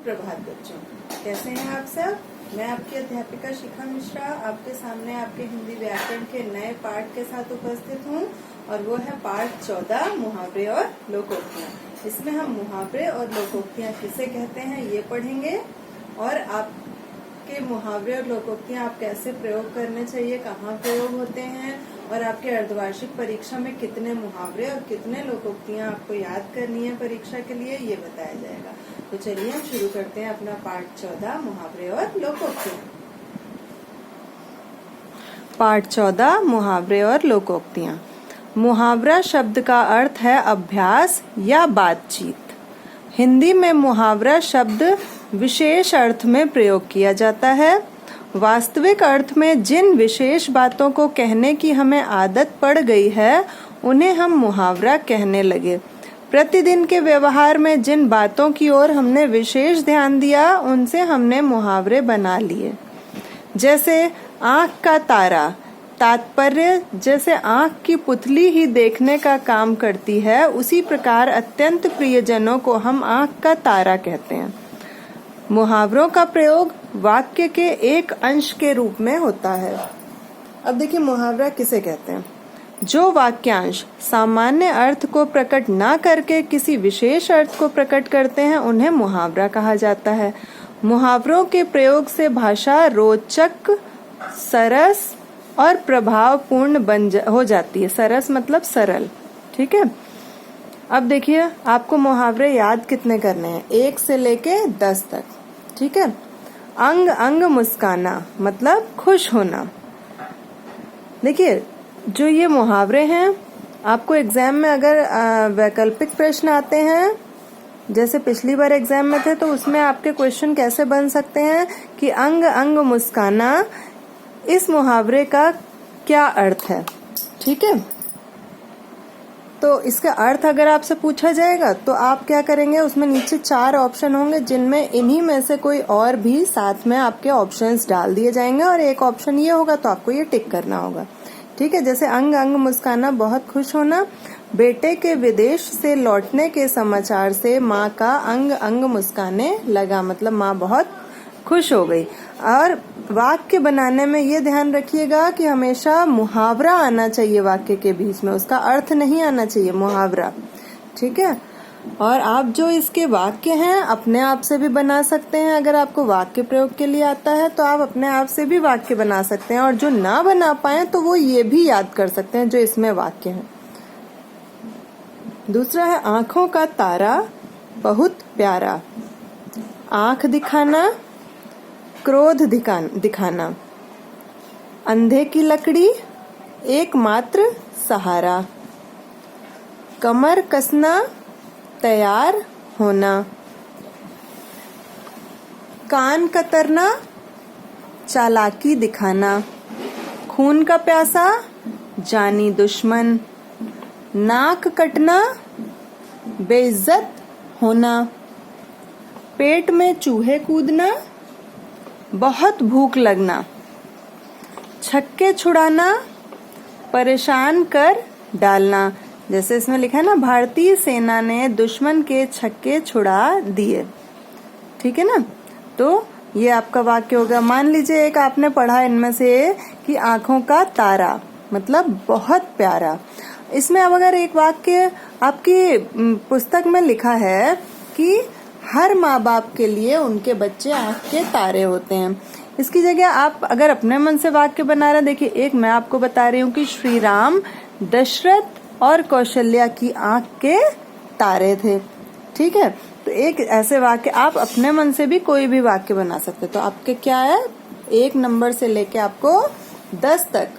सुप्रभात बच्चों, कैसे हैं आप सब। मैं आपकी अध्यापिका शिखा मिश्रा आपके सामने आपके हिंदी व्याकरण के नए पाठ के साथ उपस्थित हूँ और वो है पाठ 14 मुहावरे और लोकोक्तियाँ। इसमें हम मुहावरे और लोकोक्तियाँ किसे कहते हैं ये पढ़ेंगे और आपके मुहावरे और लोकोक्तियाँ आप कैसे प्रयोग करने चाहिए, कहाँ प्रयोग होते हैं और आपके अर्धवार्षिक परीक्षा में कितने मुहावरे और कितने लोकोक्तियाँ आपको याद करनी है परीक्षा के लिए, ये बताया जाएगा। तो चलिए हम शुरू करते हैं अपना पाठ 14 मुहावरे और लोकोक्तियाँ। पाठ 14 मुहावरे और लोकोक्तियाँ। मुहावरा शब्द का अर्थ है अभ्यास या बातचीत। हिंदी में मुहावरा शब्द विशेष अर्थ में प्रयोग किया जाता है। वास्तविक अर्थ में जिन विशेष बातों को कहने की हमें आदत पड़ गई है उन्हें हम मुहावरा कहने लगे। प्रतिदिन के व्यवहार में जिन बातों की ओर हमने विशेष ध्यान दिया उनसे हमने मुहावरे बना लिए। जैसे आँख का तारा, तात्पर्य जैसे आँख की पुतली ही देखने का काम करती है, उसी प्रकार अत्यंत प्रियजनों को हम आँख का तारा कहते हैं। मुहावरों का प्रयोग वाक्य के एक अंश के रूप में होता है। अब देखिए मुहावरा किसे कहते हैं। जो वाक्यांश सामान्य अर्थ को प्रकट न करके किसी विशेष अर्थ को प्रकट करते हैं उन्हें मुहावरा कहा जाता है। मुहावरों के प्रयोग से भाषा रोचक, सरस और प्रभावपूर्ण हो जाती है। सरस मतलब सरल, ठीक है। अब देखिए आपको मुहावरे याद कितने करने हैं, 1 से लेके 10 तक, ठीक है। अंग अंग मुस्काना मतलब खुश होना। देखिए जो ये मुहावरे हैं आपको एग्जाम में अगर वैकल्पिक प्रश्न आते हैं, जैसे पिछली बार एग्जाम में थे, तो उसमें आपके क्वेश्चन कैसे बन सकते हैं कि अंग अंग मुस्काना, इस मुहावरे का क्या अर्थ है, ठीक है। तो इसका अर्थ अगर आपसे पूछा जाएगा तो आप क्या करेंगे, उसमें नीचे 4 ऑप्शन होंगे जिनमें इन्हीं में से कोई और भी साथ में आपके ऑप्शंस डाल दिए जाएंगे और एक ऑप्शन ये होगा तो आपको ये टिक करना होगा, ठीक है। जैसे अंग अंग मुस्काना बहुत खुश होना, बेटे के विदेश से लौटने के समाचार से माँ का अंग अंग मुस्काने लगा, मतलब माँ बहुत खुश हो गई। और वाक्य बनाने में ये ध्यान रखिएगा कि हमेशा मुहावरा आना चाहिए वाक्य के बीच में, उसका अर्थ नहीं आना चाहिए, मुहावरा, ठीक है। और आप जो इसके वाक्य हैं अपने आप से भी बना सकते हैं। अगर आपको वाक्य प्रयोग के लिए आता है तो आप अपने आप से भी वाक्य बना सकते हैं और जो ना बना पाए तो वो ये भी याद कर सकते हैं जो इसमें वाक्य है। दूसरा है आंखों का तारा बहुत प्यारा। आंख दिखाना, क्रोध दिखाना, अंधे की लकड़ी एकमात्र सहारा, कमर कसना, तैयार होना, कान कतरना, चालाकी दिखाना, खून का प्यासा, जानी दुश्मन, नाक कटना, बेइज्जत होना, पेट में चूहे कूदना, बहुत भूख लगना, छक्के छुड़ाना, परेशान कर डालना। जैसे इसमें लिखा है ना, भारतीय सेना ने दुश्मन के छक्के छुड़ा दिए, ठीक है ना। तो ये आपका वाक्य होगा। मान लीजिए एक आपने पढ़ा इनमें से कि आंखों का तारा मतलब बहुत प्यारा। इसमें अब अगर एक वाक्य आपकी पुस्तक में लिखा है कि हर माँ बाप के लिए उनके बच्चे आंख के तारे होते हैं, इसकी जगह आप अगर अपने मन से वाक्य बना रहे, देखिए एक मैं आपको बता रही हूँ कि श्री राम दशरथ और कौशल्या की आंख के तारे थे, ठीक है। तो एक ऐसे वाक्य आप अपने मन से भी कोई भी वाक्य बना सकते। तो आपके क्या है, 1 नंबर से लेके आपको 10 तक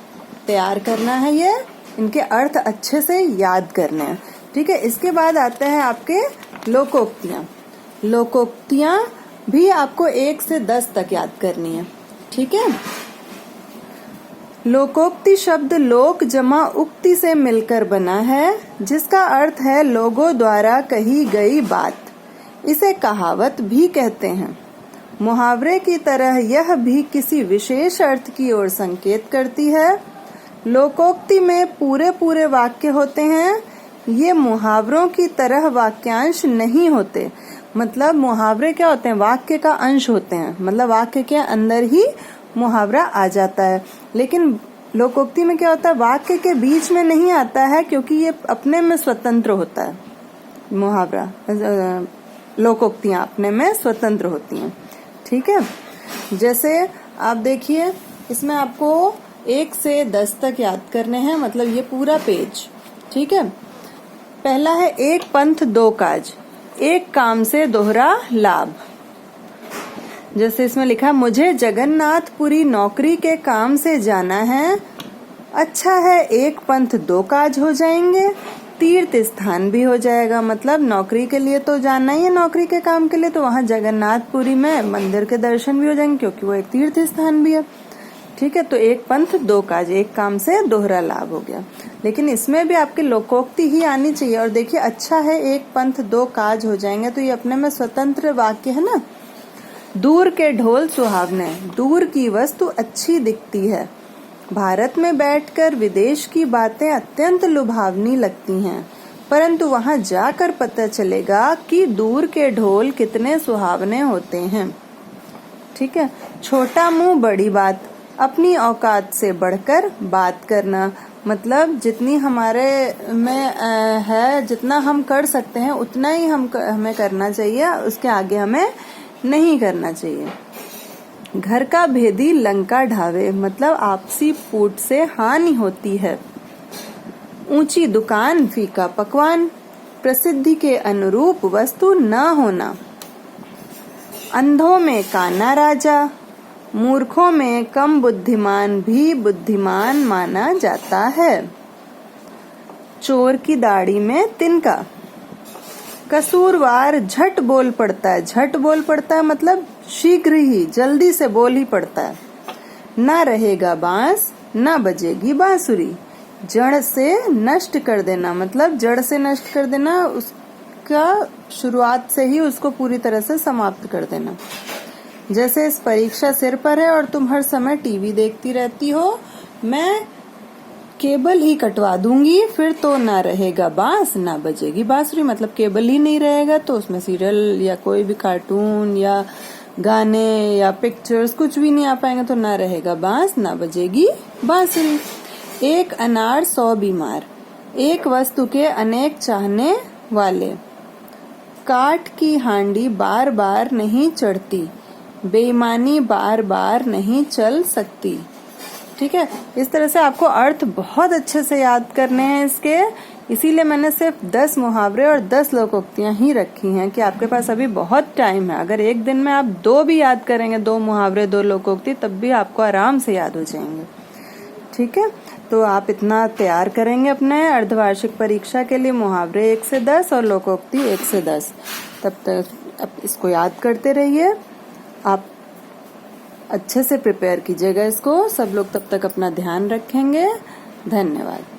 तैयार करना है, ये इनके अर्थ अच्छे से याद करने हैं, ठीक है। इसके बाद आते हैं आपके लोकोक्तियाँ। लोकोक्तियाँ भी आपको 1 से 10 तक याद करनी है, ठीक है। लोकोक्ति शब्द लोक जमा उक्ति से मिलकर बना है, जिसका अर्थ है लोगों द्वारा कही गई बात। इसे कहावत भी कहते हैं। मुहावरे की तरह यह भी किसी विशेष अर्थ की ओर संकेत करती है। लोकोक्ति में पूरे पूरे वाक्य होते हैं। ये मुहावरों की तरह वाक्यांश नहीं होते। मतलब मुहावरे क्या होते हैं, वाक्य का अंश होते हैं, मतलब वाक्य के अंदर ही मुहावरा आ जाता है। लेकिन लोकोक्ति में क्या होता है, वाक्य के बीच में नहीं आता है, क्योंकि ये अपने में स्वतंत्र होता है। मुहावरा लोकोक्तियां अपने में स्वतंत्र होती हैं। ठीक है, जैसे आप देखिए इसमें आपको 1 से 10 तक याद करने हैं, मतलब ये पूरा पेज। ठीक है, पहला है एक पंथ दो काज, एक काम से दोहरा लाभ। जैसे इसमें लिखा है, मुझे जगन्नाथपुरी नौकरी के काम से जाना है। अच्छा है, एक पंथ दो काज हो जाएंगे, तीर्थ स्थान भी हो जाएगा। मतलब नौकरी के लिए तो जाना ही है, नौकरी के काम के लिए, तो वहां जगन्नाथपुरी में मंदिर के दर्शन भी हो जाएंगे, क्योंकि वो एक तीर्थ स्थान भी है। ठीक है, तो एक पंथ दो काज, एक काम से दोहरा लाभ हो गया। लेकिन इसमें भी आपकी लोकोक्ति ही आनी चाहिए। और देखिए, अच्छा है एक पंथ दो काज हो जाएंगे, तो ये अपने में स्वतंत्र वाक्य है ना। दूर के ढोल सुहावने, दूर की वस्तु अच्छी दिखती है। भारत में बैठकर विदेश की बातें अत्यंत लुभावनी लगती हैं, परंतु वहां जाकर पता चलेगा कि दूर के ढोल कितने सुहावने होते हैं। ठीक है, छोटा मुंह बड़ी बात, अपनी औकात से बढ़कर बात करना। मतलब जितनी हमारे में है, जितना हम कर सकते हैं उतना ही हमें करना चाहिए, उसके आगे हमें नहीं करना चाहिए। घर का भेदी लंका ढावे, मतलब आपसी फूट से हानि होती है। ऊंची दुकान फीका पकवान, प्रसिद्धि के अनुरूप वस्तु न होना। अंधों में काना राजा, मूर्खों में कम बुद्धिमान भी बुद्धिमान माना जाता है। चोर की दाढ़ी में तिनका, कसूरवार झट बोल पड़ता है। झट बोल पड़ता है मतलब शीघ्र ही, जल्दी से बोल ही पड़ता है। ना रहेगा बांस, ना बजेगी बांसुरी, जड़ से नष्ट कर देना, मतलब जड़ से नष्ट कर देना, उसका शुरुआत से ही उसको पूरी तरह से समाप्त कर देना। जैसे इस परीक्षा सिर पर है और तुम हर समय टीवी देखती रहती हो, मैं केबल ही कटवा दूंगी, फिर तो ना रहेगा बांस, ना बजेगी बांसुरी। मतलब केबल ही नहीं रहेगा तो उसमें सीरियल या कोई भी कार्टून या गाने या पिक्चर्स कुछ भी नहीं आ पाएंगे, तो ना रहेगा बांस, ना बजेगी बांसुरी। एक अनार 100 बीमार, एक वस्तु के अनेक चाहने वाले। काठ की हांडी बार बार नहीं चढ़ती, बेईमानी बार बार नहीं चल सकती। ठीक है, इस तरह से आपको अर्थ बहुत अच्छे से याद करने हैं इसके। इसीलिए मैंने सिर्फ 10 मुहावरे और 10 लोकोक्तियां ही रखी हैं कि आपके पास अभी बहुत टाइम है। अगर एक दिन में आप 2 भी याद करेंगे, 2 मुहावरे 2 लोकोक्ति, तब भी आपको आराम से याद हो जाएंगे। ठीक है, तो आप इतना तैयार करेंगे अपने अर्धवार्षिक परीक्षा के लिए, मुहावरे 1 से 10 और लोकोक्ति 1 से 10। तब तक आप इसको याद करते रहिए। आप अच्छे से प्रिपेयर कीजिएगा इसको। सब लोग तब तक अपना ध्यान रखेंगे। धन्यवाद।